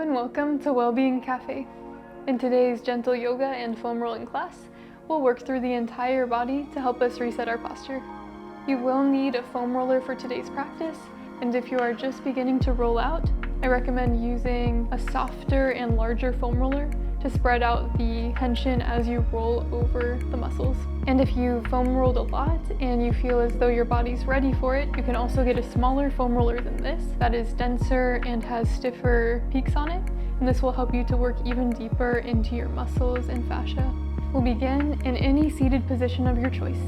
and welcome to Wellbeing Café. In today's gentle yoga and foam rolling class, we'll work through the entire body to help us reset our posture. You will need a foam roller for today's practice, and if you are just beginning to roll out, I recommend using a softer and larger foam roller to spread out the tension as you roll over the muscles. And if you foam rolled a lot and you feel as though your body's ready for it, you can also get a smaller foam roller than this that is denser and has stiffer peaks on it, and this will help you to work even deeper into your muscles and fascia. We'll begin in any seated position of your choice.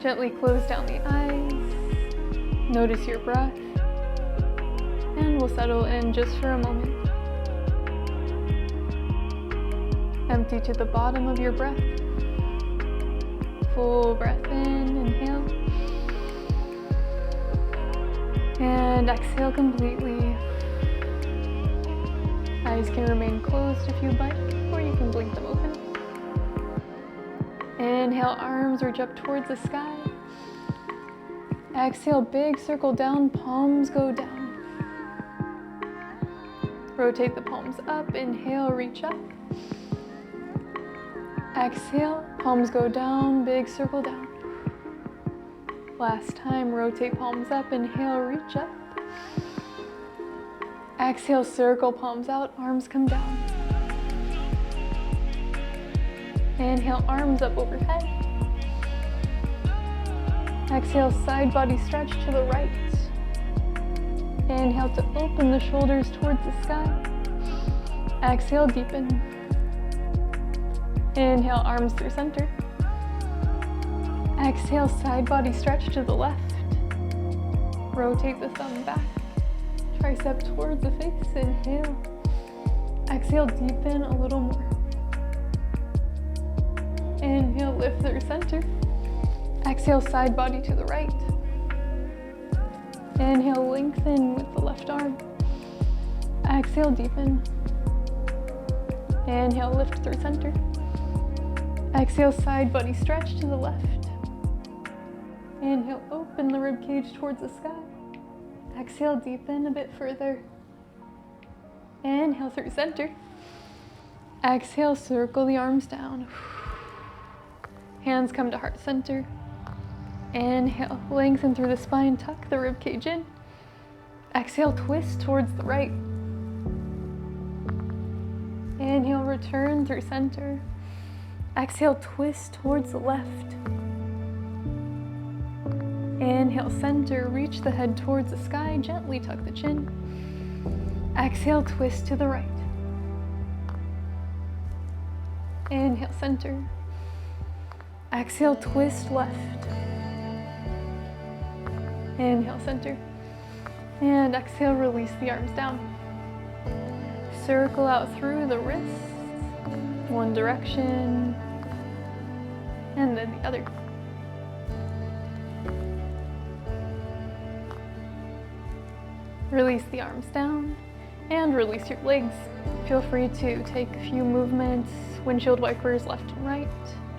Gently close down the eyes, notice your breath, and we'll settle in just for a moment. Empty to the bottom of your breath. Full breath in, inhale. And exhale completely. Eyes can remain closed if you'd like, or you can blink them open. Inhale, arms reach up towards the sky. Exhale, big circle down, palms go down. Rotate the palms up, inhale, reach up. Exhale, palms go down, big circle down. Last time, rotate palms up, inhale, reach up. Exhale, circle palms out, arms come down. Inhale, arms up overhead. Exhale, side body stretch to the right. Inhale to open the shoulders towards the sky. Exhale, deepen. Inhale, arms through center. Exhale, side body stretch to the left. Rotate the thumb back. Tricep towards the face. Inhale. Exhale, deepen a little more. Inhale, lift through center. Exhale, side body to the right. Inhale, lengthen with the left arm. Exhale, deepen. Inhale, lift through center. Exhale, side body stretch to the left. Inhale, open the rib cage towards the sky. Exhale, deepen a bit further. Inhale through center. Exhale, circle the arms down. Hands come to heart center. Inhale, lengthen through the spine, tuck the rib cage in. Exhale, twist towards the right. Inhale, return through center. Exhale, twist towards the left. Inhale, center, reach the head towards the sky, gently tuck the chin. Exhale, twist to the right. Inhale, center. Exhale, twist left. Inhale, center. And exhale, release the arms down. Circle out through the wrists, one direction, and then the other. Release the arms down and release your legs. Feel free to take a few movements, windshield wipers left and right,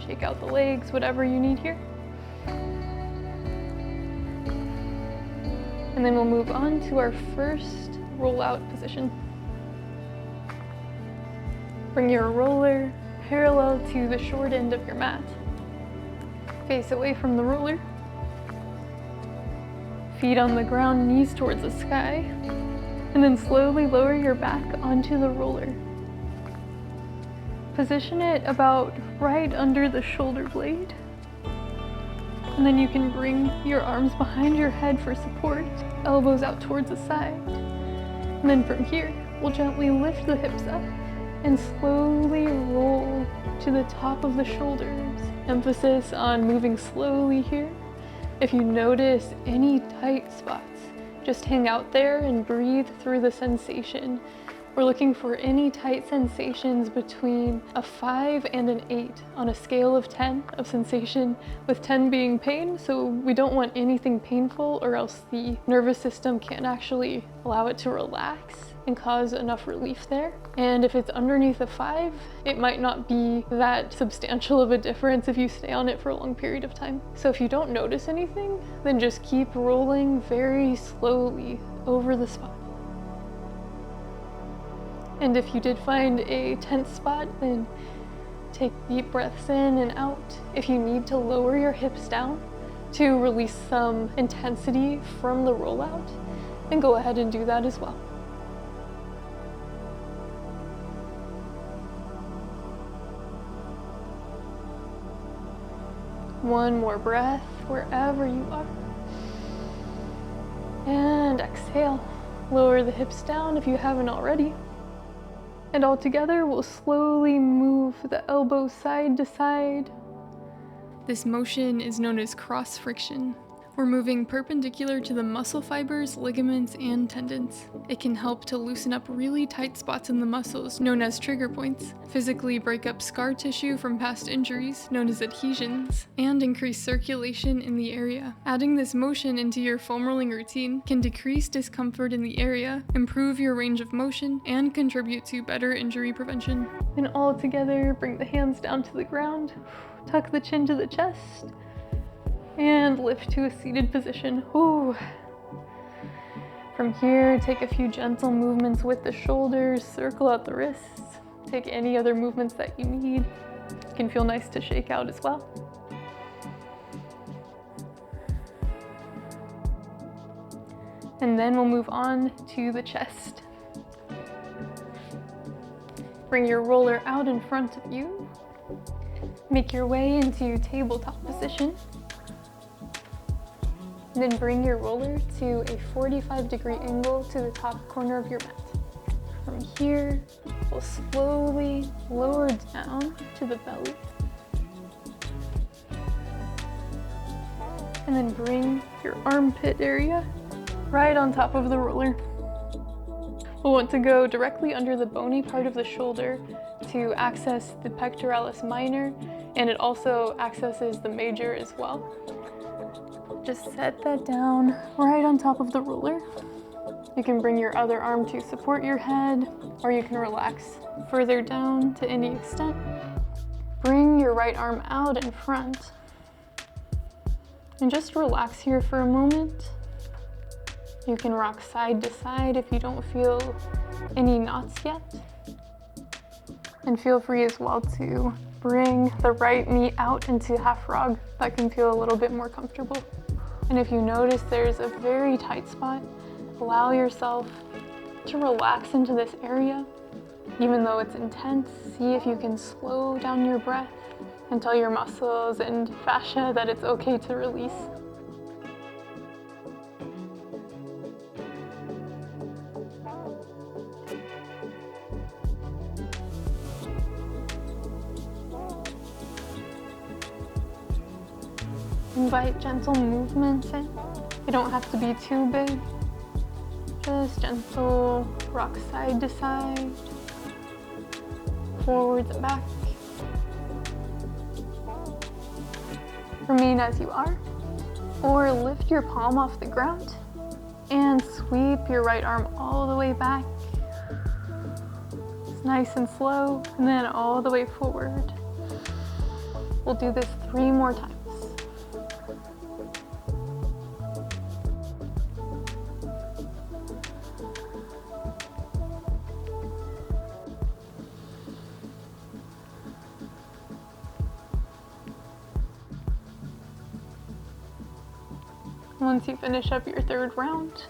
shake out the legs, whatever you need here. And then we'll move on to our first rollout position. Bring your roller parallel to the short end of your mat. Face away from the roller. Feet on the ground, knees towards the sky. And then slowly lower your back onto the roller. Position it about right under the shoulder blade. And then you can bring your arms behind your head for support, elbows out towards the side. And then from here, we'll gently lift the hips up and slowly roll to the top of the shoulders. Emphasis on moving slowly here. If you notice any tight spots, just hang out there and breathe through the sensation. We're looking for any tight sensations between a 5 and an 8 on a scale of 10 of sensation, with 10 being pain, so we don't want anything painful or else the nervous system can't actually allow it to relax and cause enough relief there. And if it's underneath a 5, it might not be that substantial of a difference if you stay on it for a long period of time. So if you don't notice anything, then just keep rolling very slowly over the spot. And if you did find a tense spot, then take deep breaths in and out. If you need to lower your hips down to release some intensity from the rollout, then go ahead and do that as well. One more breath wherever you are. And exhale. Lower the hips down if you haven't already. And all together, we'll slowly move the elbows side to side. This motion is known as cross friction. We're moving perpendicular to the muscle fibers, ligaments, and tendons. It can help to loosen up really tight spots in the muscles, known as trigger points, physically break up scar tissue from past injuries, known as adhesions, and increase circulation in the area. Adding this motion into your foam rolling routine can decrease discomfort in the area, improve your range of motion, and contribute to better injury prevention. And all together, bring the hands down to the ground, tuck the chin to the chest, and lift to a seated position. Ooh. From here, take a few gentle movements with the shoulders, circle out the wrists, take any other movements that you need. It can feel nice to shake out as well. And then we'll move on to the chest. Bring your roller out in front of you. Make your way into tabletop position. Then bring your roller to a 45-degree angle to the top corner of your mat. From here, we'll slowly lower down to the belly. And then bring your armpit area right on top of the roller. We'll want to go directly under the bony part of the shoulder to access the pectoralis minor, and it also accesses the major as well. Just set that down right on top of the roller. You can bring your other arm to support your head, or you can relax further down to any extent. Bring your right arm out in front. And just relax here for a moment. You can rock side to side if you don't feel any knots yet. And feel free as well to bring the right knee out into half frog. That can feel a little bit more comfortable. And if you notice there's a very tight spot, allow yourself to relax into this area. Even though it's intense, see if you can slow down your breath and tell your muscles and fascia that it's okay to release. Invite gentle movements in. They don't have to be too big. Just gentle rock side to side, forwards and back. Remain as you are, or lift your palm off the ground and sweep your right arm all the way back. It's nice and slow, and then all the way forward. We'll do this 3 more times. Once you finish up your 3rd round,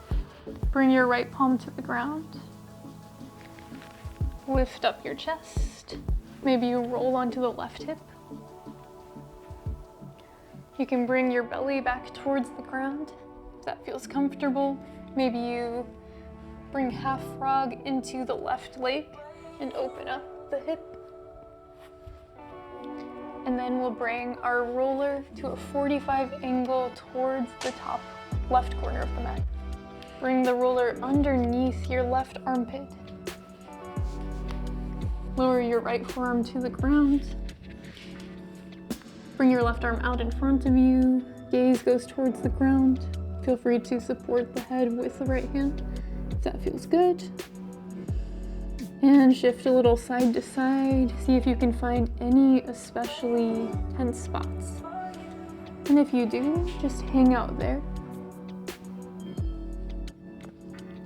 bring your right palm to the ground. Lift up your chest. Maybe you roll onto the left hip. You can bring your belly back towards the ground if that feels comfortable. Maybe you bring half frog into the left leg and open up the hip. And then we'll bring our roller to a 45 angle towards the top left corner of the mat. Bring the roller underneath your left armpit. Lower your right forearm to the ground. Bring your left arm out in front of you. Gaze goes towards the ground. Feel free to support the head with the right hand if that feels good. And shift a little side to side. See if you can find any especially tense spots. And if you do, just hang out there.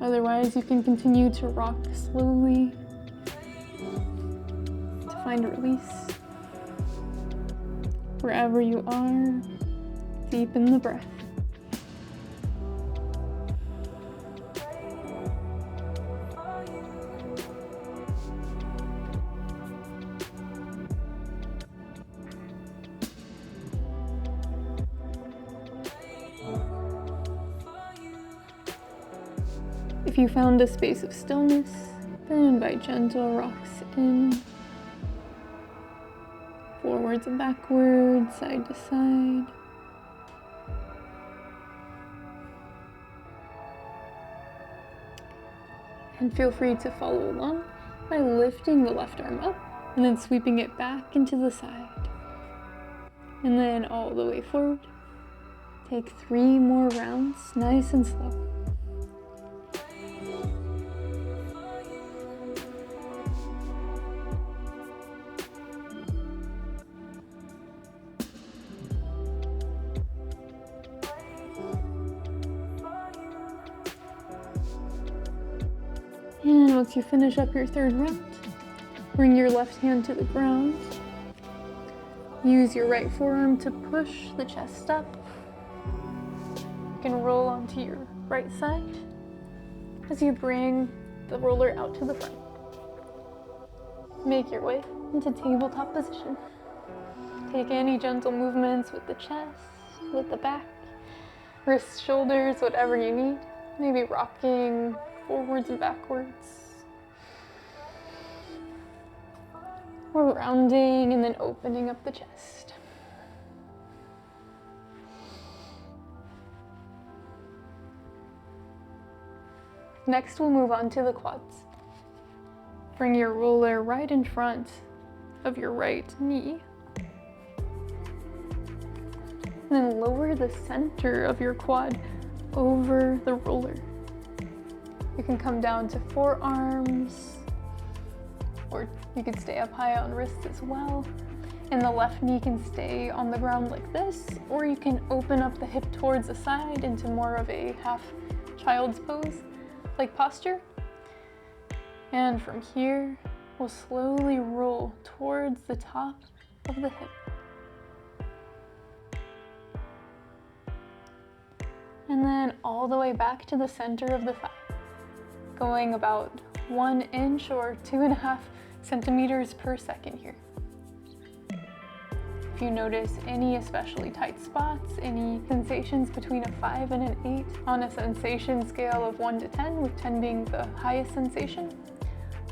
Otherwise, you can continue to rock slowly To find release. Wherever you are, deepen the breath. If you found a space of stillness, then invite gentle rocks in, forwards and backwards, side to side. And feel free to follow along by lifting the left arm up and then sweeping it back into the side. And then all the way forward. Take 3 more rounds, nice and slow. And once you finish up your 3rd round, bring your left hand to the ground. Use your right forearm to push the chest up. You can roll onto your right side as you bring the roller out to the front. Make your way into tabletop position. Take any gentle movements with the chest, with the back, wrists, shoulders, whatever you need. Maybe rocking forwards and backwards. Or rounding and then opening up the chest. Next, we'll move on to the quads. Bring your roller right in front of your right knee. And then lower the center of your quad over the roller. You can come down to forearms, or you could stay up high on wrists as well. And the left knee can stay on the ground like this, or you can open up the hip towards the side into more of a half child's pose, like posture. And from here, we'll slowly roll towards the top of the hip. And then all the way back to the center of the thigh, going about 1 inch or 2.5 centimeters per second here. If you notice any especially tight spots, any sensations between a 5 and an 8 on a sensation scale of 1 to 10, with 10 being the highest sensation,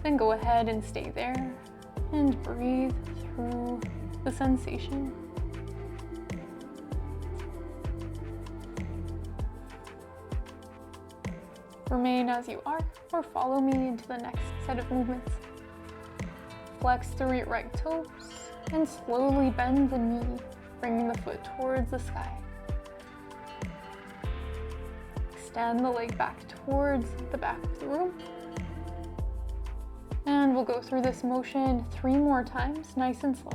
then go ahead and stay there and breathe through the sensation. Remain as you are, or follow me into the next set of movements. Flex through your right toes and slowly bend the knee, bringing the foot towards the sky. Extend the leg back towards the back of the room. And we'll go through this motion 3 more times, nice and slow.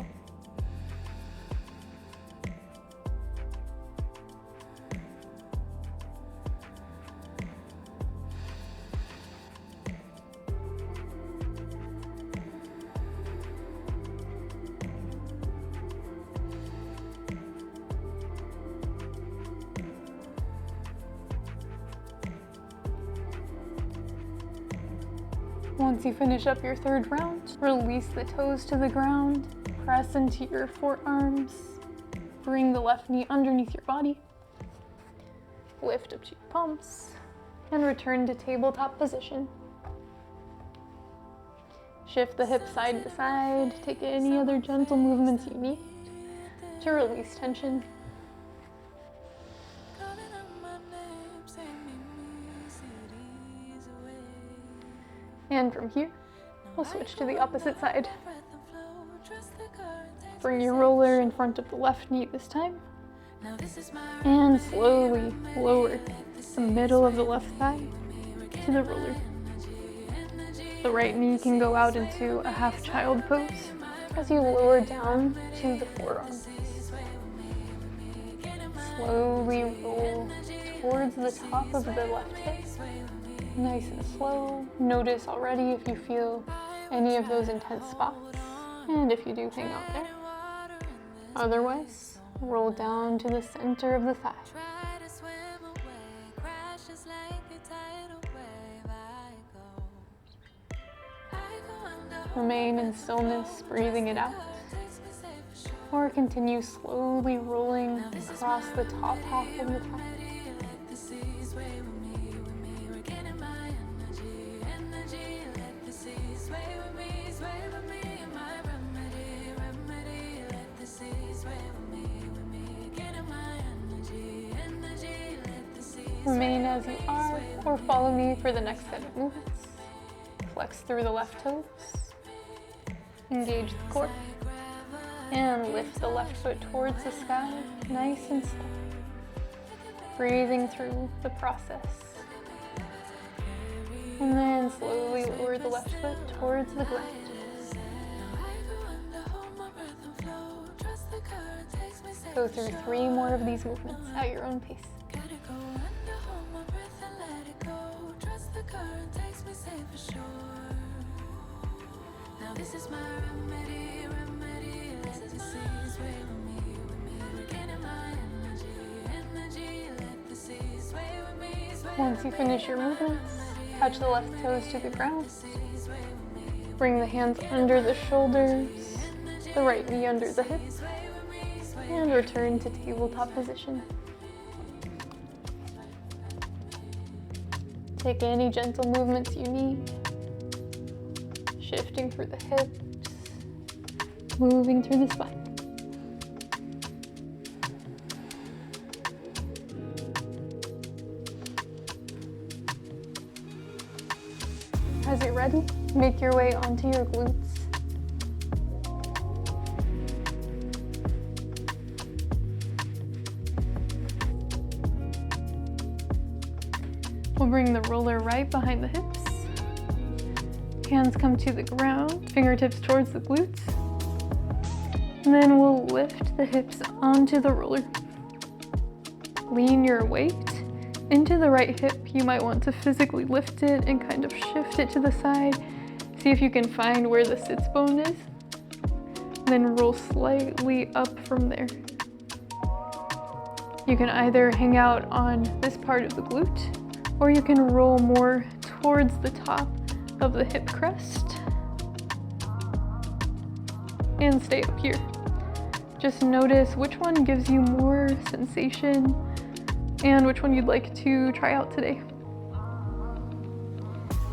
Once you finish up your 3rd round, release the toes to the ground, press into your forearms, bring the left knee underneath your body, lift up to your palms, and return to tabletop position. Shift the hips side to side, take any other gentle movements you need to release tension. And from here, we'll switch to the opposite side. Bring your roller in front of the left knee this time. And slowly lower the middle of the left thigh to the roller. The right knee can go out into a half child pose as you lower down to the forearms. Slowly roll towards the top of the left hip. Nice and slow. Notice already if you feel any of those intense spots, and if you do, hang out there. Otherwise, roll down to the center of the thigh. Remain in stillness, breathing it out, or continue slowly rolling across the top half of the thigh. Remain as you are, or follow me for the next set of movements. Flex through the left toes, engage the core, and lift the left foot towards the sky, nice and slow. Breathing through the process. And then slowly lower the left foot towards the ground. Go through 3 more of these movements at your own pace. Now this is my remedy, let the seas sway with me, regaining my energy, let the seas sway with me. Once you finish your movements, touch the left toes to the ground. Bring the hands under the shoulders, the right knee under the hips, and return to tabletop position. Take any gentle movements you need. Shifting through the hips, moving through the spine. As you're ready, make your way onto your glutes. We'll bring the roller right behind the hips. Hands come to the ground, fingertips towards the glutes. And then we'll lift the hips onto the roller. Lean your weight into the right hip. You might want to physically lift it and kind of shift it to the side. See if you can find where the sits bone is. And then roll slightly up from there. You can either hang out on this part of the glute, or you can roll more towards the top of the hip crest and stay up here. Just notice which one gives you more sensation and which one you'd like to try out today.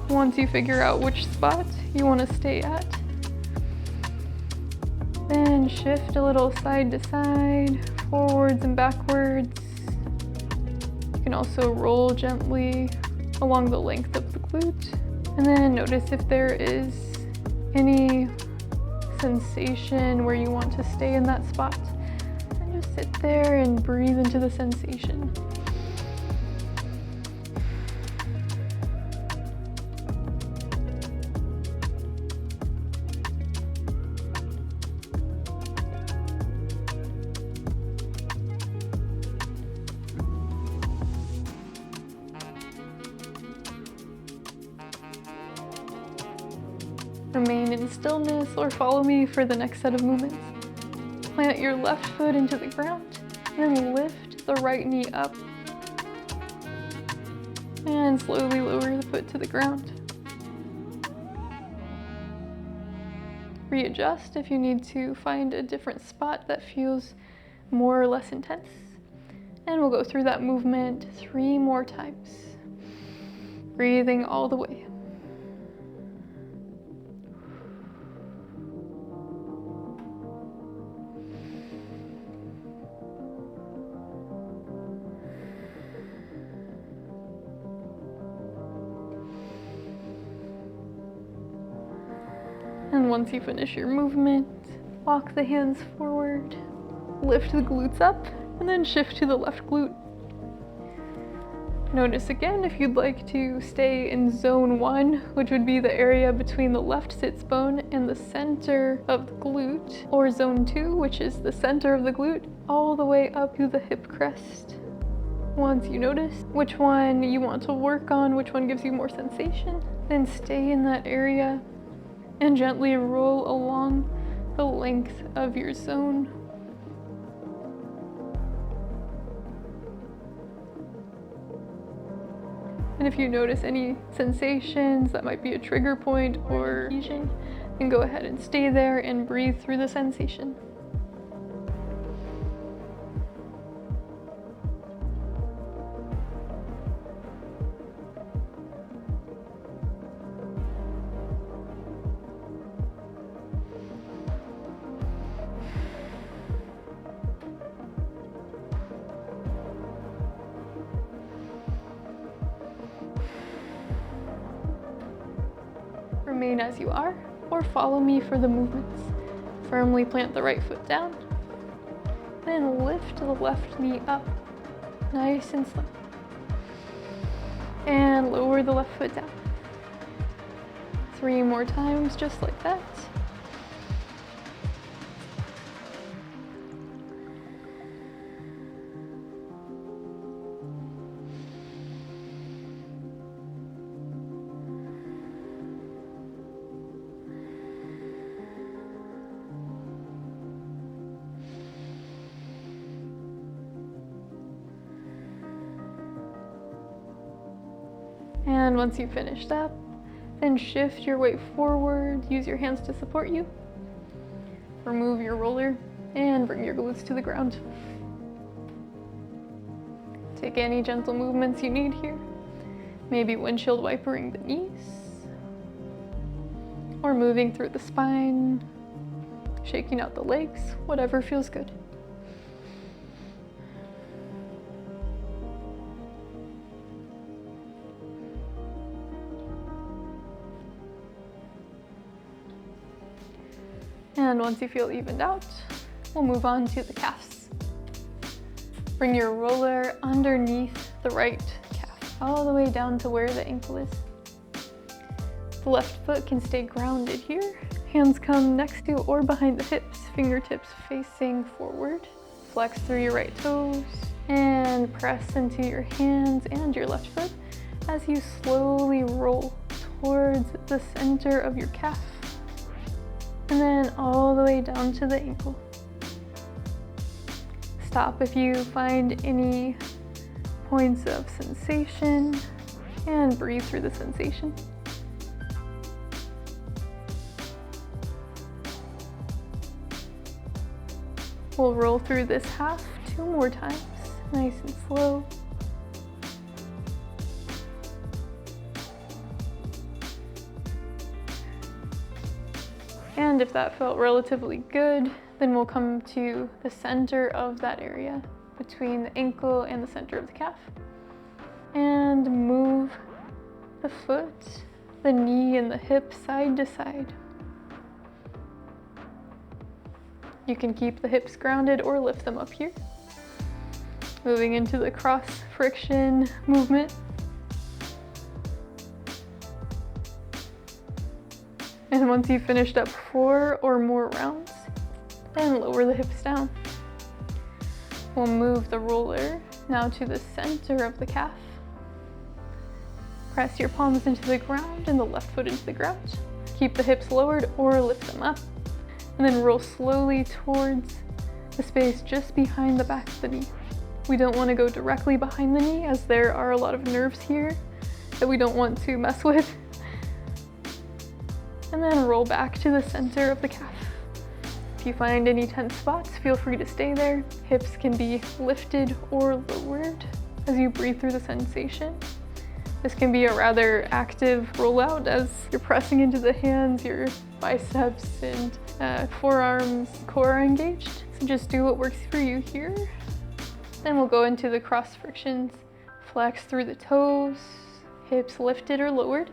Once you figure out which spot you want to stay at, then shift a little side to side, forwards and backwards. You can also roll gently along the length of the glute. And then notice if there is any sensation where you want to stay in that spot. And just sit there and breathe into the sensation. Remain in stillness or follow me for the next set of movements. Plant your left foot into the ground, and then lift the right knee up. And slowly lower the foot to the ground. Readjust if you need to find a different spot that feels more or less intense. And we'll go through that movement 3 more times. Breathing all the way. And once you finish your movement, walk the hands forward, lift the glutes up, and then shift to the left glute. Notice again if you'd like to stay in zone 1, which would be the area between the left sits bone and the center of the glute, or zone 2, which is the center of the glute, all the way up to the hip crest. Once you notice which one you want to work on, which one gives you more sensation, then stay in that area and gently roll along the length of your zone. And if you notice any sensations that might be a trigger point or adhesion, then go ahead and stay there and breathe through the sensation. Remain as you are, or follow me for the movements. Firmly plant the right foot down, then lift the left knee up, nice and slow. And lower the left foot down. 3 more times, just like that. And once you've finished up, then shift your weight forward, use your hands to support you. Remove your roller and bring your glutes to the ground. Take any gentle movements you need here. Maybe windshield wipering the knees, or moving through the spine, shaking out the legs, whatever feels good. And once you feel evened out, we'll move on to the calves. Bring your roller underneath the right calf, all the way down to where the ankle is. The left foot can stay grounded here. Hands come next to or behind the hips, fingertips facing forward. Flex through your right toes and press into your hands and your left foot as you slowly roll towards the center of your calf. And then all the way down to the ankle. Stop if you find any points of sensation and breathe through the sensation. We'll roll through this half 2 more times, nice and slow. And if that felt relatively good, then we'll come to the center of that area between the ankle and the center of the calf. And move the foot, the knee, and the hip side to side. You can keep the hips grounded or lift them up here. Moving into the cross friction movement. And once you've finished up 4 or more rounds, then lower the hips down. We'll move the roller now to the center of the calf. Press your palms into the ground and the left foot into the ground. Keep the hips lowered or lift them up. And then roll slowly towards the space just behind the back of the knee. We don't want to go directly behind the knee as there are a lot of nerves here that we don't want to mess with. And then roll back to the center of the calf. If you find any tense spots, feel free to stay there. Hips can be lifted or lowered as you breathe through the sensation. This can be a rather active rollout as you're pressing into the hands, your biceps and forearms, core are engaged. So just do what works for you here. Then we'll go into the cross frictions. Flex through the toes, hips lifted or lowered.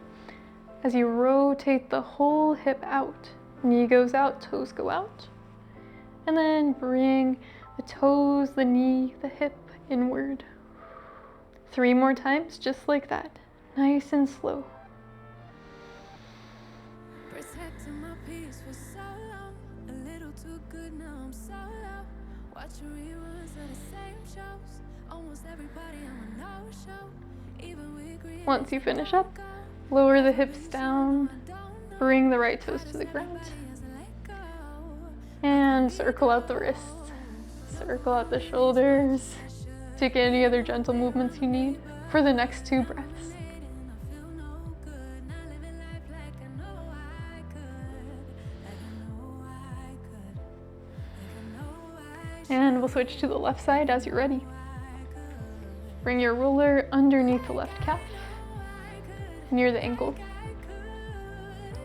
As you rotate the whole hip out, knee goes out, toes go out. And then bring the toes, the knee, the hip inward. 3 more times, just like that. Nice and slow. Protecting my peace for so long, a little too good, now I'm solo. Watching reruns of the same shows, almost everybody on a no-show. Even we agree. Once you finish up, lower the hips down Bring the right toes to the ground. And circle out the wrists. Circle out the shoulders. Take any other gentle movements you need for the next 2 breaths. And we'll switch to the left side as you're ready. Bring your roller underneath the left calf, near the ankle.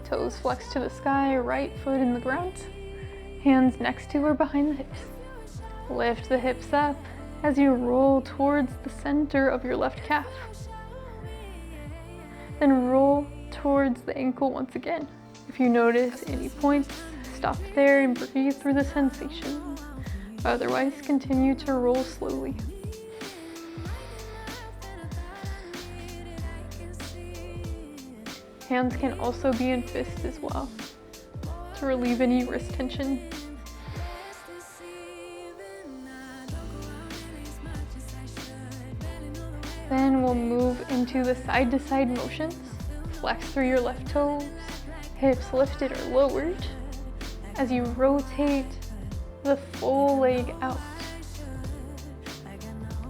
Toes flex to the sky, right foot in the ground. Hands next to or behind the hips. Lift the hips up as you roll towards the center of your left calf. Then roll towards the ankle once again. If you notice any points, stop there and breathe through the sensation. Otherwise, continue to roll slowly. Hands can also be in fists as well, to relieve any wrist tension. Then we'll move into the side-to-side motions. Flex through your left toes, hips lifted or lowered, as you rotate the full leg out.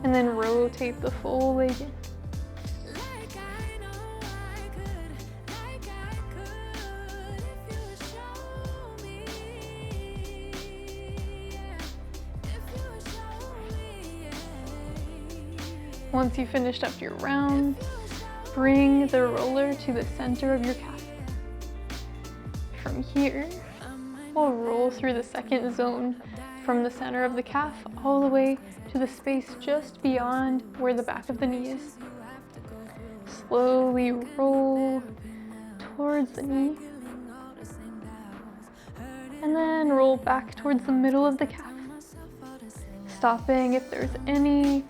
And then rotate the full leg in. Once you've finished up your round, bring the roller to the center of your calf. From here, we'll roll through the second zone from the center of the calf all the way to the space just beyond where the back of the knee is. Slowly roll towards the knee, and then roll back towards the middle of the calf. Stopping if there's any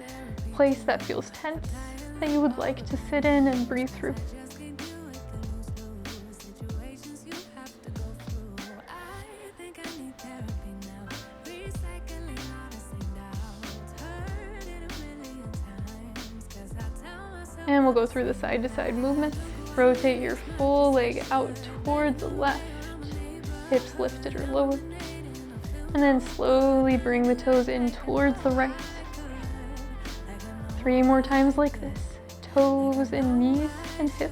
place that feels tense that you would like to sit in and breathe through. And we'll go through the side-to-side movements. Rotate your full leg out towards the left, hips lifted or lower. And then slowly bring the toes in towards the right. 3 more times like this. Toes and knees and hip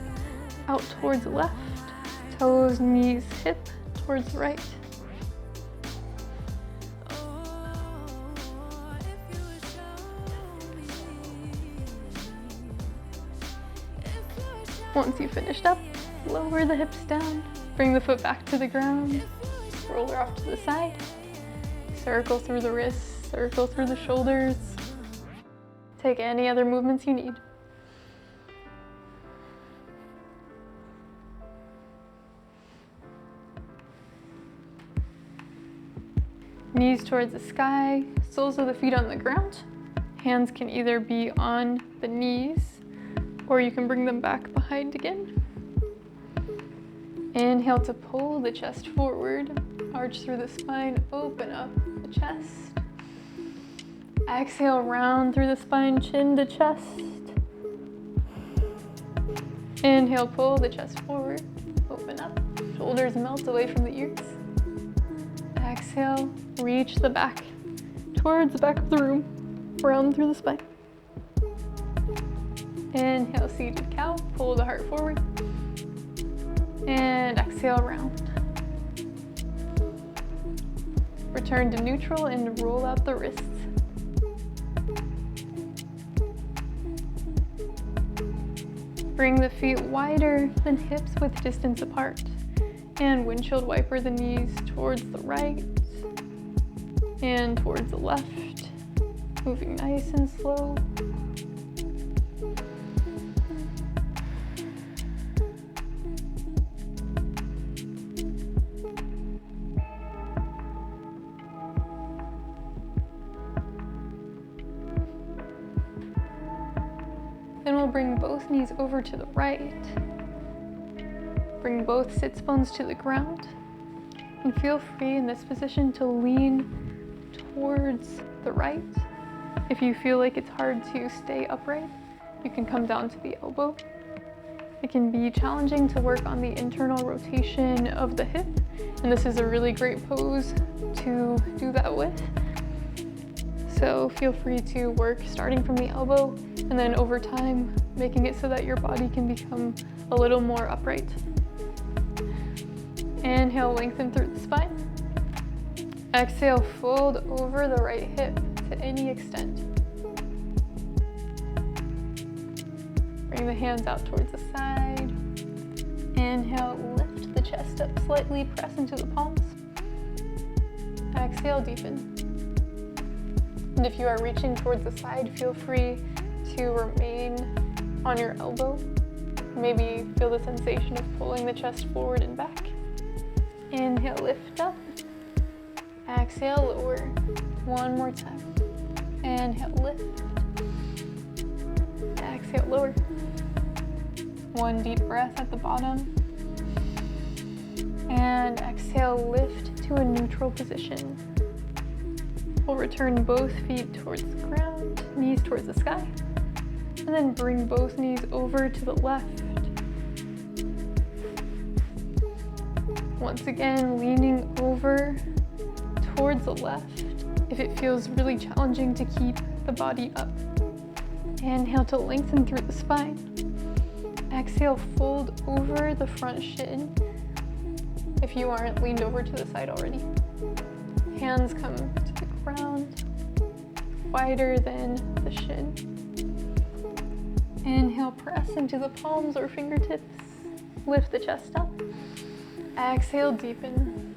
out towards the left. Toes, knees, hip towards the right. Once you've finished up, lower the hips down. Bring the foot back to the ground. Roller off to the side. Circle through the wrists, circle through the shoulders. Take any other movements you need. Knees towards the sky, soles of the feet on the ground. Hands can either be on the knees or you can bring them back behind again. Inhale to pull the chest forward, arch through the spine, open up the chest. Exhale, round through the spine, chin to chest. Inhale, pull the chest forward, open up. Shoulders melt away from the ears. Exhale, reach the back towards the back of the room, round through the spine. Inhale, seated cow, pull the heart forward. And exhale, round. Return to neutral and roll out the wrists. Bring the feet wider than hips with distance apart. And windshield wiper the knees towards the right and towards the left. Moving nice and slow. Then we'll bring both knees over to the right. Bring both sits bones to the ground. And feel free in this position to lean towards the right. If you feel like it's hard to stay upright, you can come down to the elbow. It can be challenging to work on the internal rotation of the hip, and this is a really great pose to do that with. So feel free to work starting from the elbow and then over time making it so that your body can become a little more upright. Inhale, lengthen through the spine. Exhale, fold over the right hip to any extent. Bring the hands out towards the side. Inhale, lift the chest up slightly, press into the palms. Exhale, deepen. And if you are reaching towards the side, feel free to remain on your elbow. Maybe feel the sensation of pulling the chest forward and back. Inhale, lift up. Exhale, lower. One more time. Inhale, lift. Exhale, lower. One deep breath at the bottom. And exhale, lift to a neutral position. We'll return both feet towards the ground, knees towards the sky. And then bring both knees over to the left. Once again, leaning over towards the left if it feels really challenging to keep the body up. Inhale to lengthen through the spine. Exhale, fold over the front shin if you aren't leaned over to the side already. Hands come to the ground, wider than the shin. Inhale, press into the palms or fingertips. Lift the chest up. Exhale, deepen.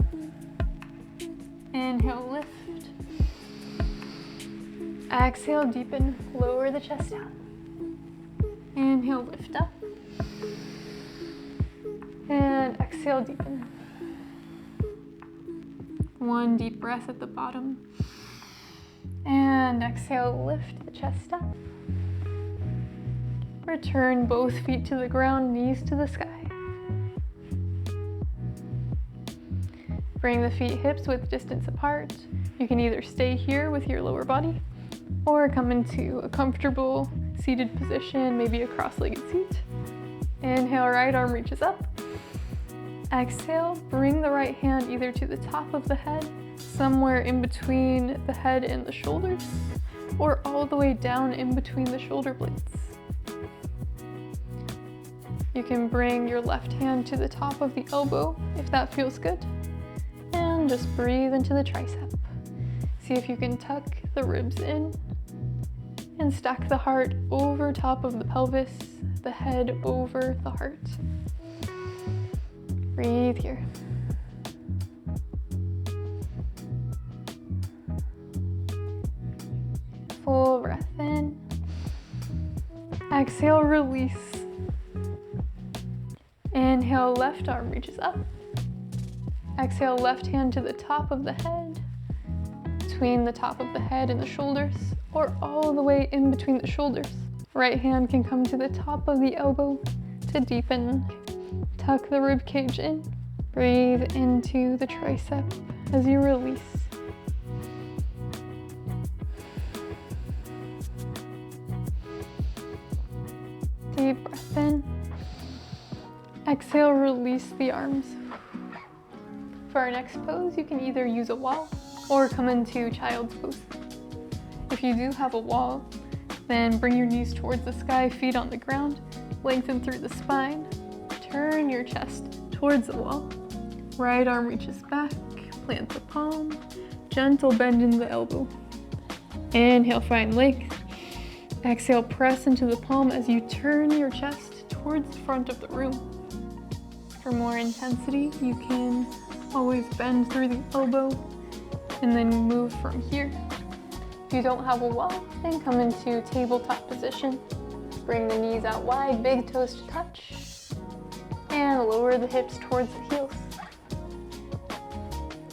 Inhale, lift. Exhale, deepen. Lower the chest down. Inhale, lift up. And exhale, deepen. One deep breath at the bottom. And exhale, lift the chest up. Return both feet to the ground, knees to the sky. Bring the feet hips width distance apart. You can either stay here with your lower body or come into a comfortable seated position, maybe a cross-legged seat. Inhale, right arm reaches up. Exhale, bring the right hand either to the top of the head, somewhere in between the head and the shoulders, or all the way down in between the shoulder blades. You can bring your left hand to the top of the elbow if that feels good. And just breathe into the tricep. See if you can tuck the ribs in and stack the heart over top of the pelvis, the head over the heart. Breathe here. Full breath in. Exhale, release. Inhale, left arm reaches up. Exhale, left hand to the top of the head, between the top of the head and the shoulders, or all the way in between the shoulders. Right hand can come to the top of the elbow to deepen. Tuck the rib cage in. Breathe into the tricep as you release. Deep breath in. Exhale, release the arms. For our next pose, you can either use a wall or come into child's pose. If you do have a wall, then bring your knees towards the sky, feet on the ground, lengthen through the spine, turn your chest towards the wall. Right arm reaches back, plant the palm, gentle bend in the elbow. Inhale, find length. Exhale, press into the palm as you turn your chest towards the front of the room. For more intensity, you can always bend through the elbow and then move from here. If you don't have a wall, then come into tabletop position. Bring the knees out wide, big toes to touch, and lower the hips towards the heels.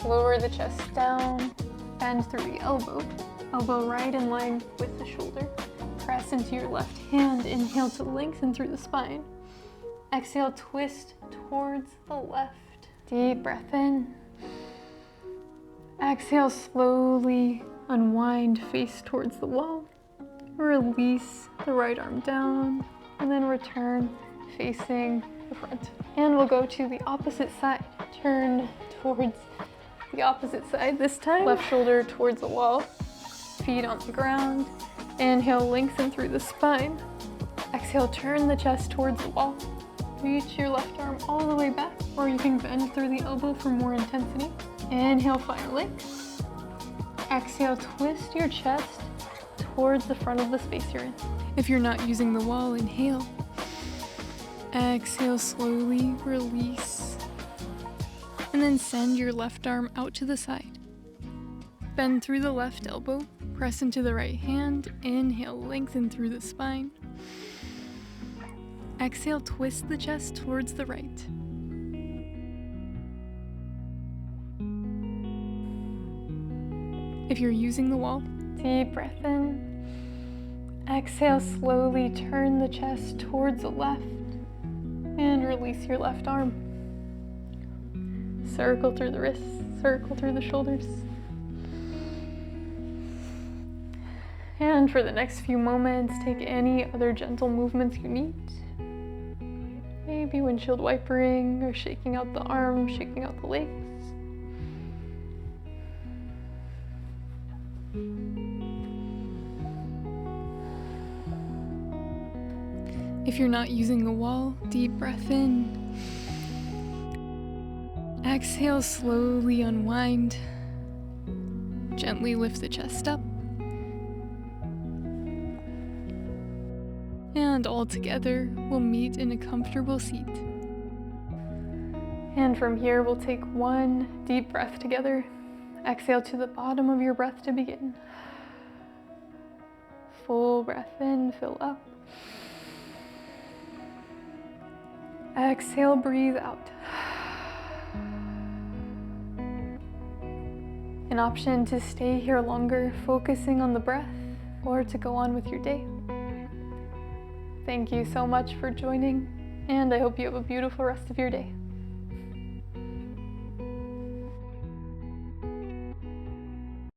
Lower the chest down, bend through the elbow, elbow right in line with the shoulder. Press into your left hand, inhale to lengthen through the spine. Exhale, twist towards the left. Deep breath in. Exhale, slowly unwind, face towards the wall. Release the right arm down, and then return facing the front. And we'll go to the opposite side. Turn towards the opposite side this time. Left shoulder towards the wall, feet on the ground. Inhale, lengthen through the spine. Exhale, turn the chest towards the wall. Reach your left arm all the way back, or you can bend through the elbow for more intensity. Inhale, finally. Exhale, twist your chest towards the front of the space you're in. If you're not using the wall, inhale. Exhale, slowly release. And then send your left arm out to the side. Bend through the left elbow, press into the right hand. Inhale, lengthen through the spine. Exhale, twist the chest towards the right. If you're using the wall, deep breath in. Exhale, slowly turn the chest towards the left and release your left arm. Circle through the wrists, circle through the shoulders. And for the next few moments, take any other gentle movements you need. Maybe windshield wipering or shaking out the arms, shaking out the legs. If you're not using the wall, deep breath in. Exhale, slowly unwind. Gently lift the chest up. And all together, we'll meet in a comfortable seat. And from here, we'll take one deep breath together. Exhale to the bottom of your breath to begin. Full breath in, fill up. Exhale, breathe out. An option to stay here longer, focusing on the breath, or to go on with your day. Thank you so much for joining, and I hope you have a beautiful rest of your day.